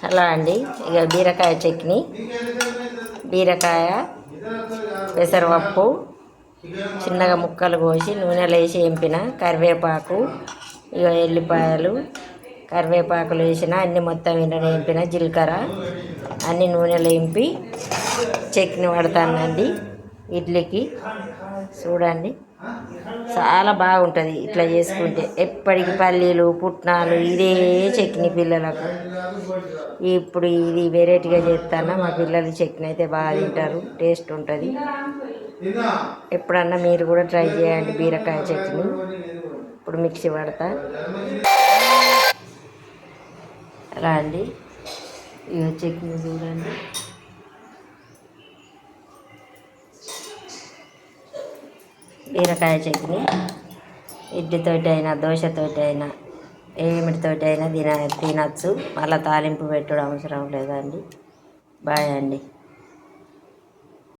అలా అండి. ఇక బీరకాయ చట్నీ, బీరకాయ పెసరపప్పు చిన్నగా ముక్కలు కోసి నూనెలో వేసి ఎంపిన, కరివేపాకు, ఇక ఎల్లిపాయలు, కరివేపాకులు వేసిన అన్నీ మొత్తం ఇంట్లో ఎంపిన, జీలకర్ర అన్నీ నూనెలో ఎంపి చట్నీ పడతానండి ఇడ్లీకి. చూడండి చాలా బాగుంటుంది ఇట్లా చేసుకుంటే. ఎప్పటికి పల్లీలు పుట్నాలు ఇదే చట్నీ పిల్లలకు. ఇప్పుడు ఇది వెరైటీగా చేస్తాను. మా పిల్లలు చట్నీ అయితే బాగా తింటారు, టేస్ట్ ఉంటుంది. ఎప్పుడన్నా మీరు కూడా ట్రై చేయండి బీరకాయ చట్నీ. ఇప్పుడు మిక్సీ పడతా రండి. ఇక చట్నీ చూడండి. బీరకాయ చట్నీ ఇడ్లీతోటి అయినా దోశతోటి అయినా ఏమిటితోటి అయినా తినచ్చు. మళ్ళీ తాలింపు పెట్టడం అవసరం లేదండి. బాయ్ అండి.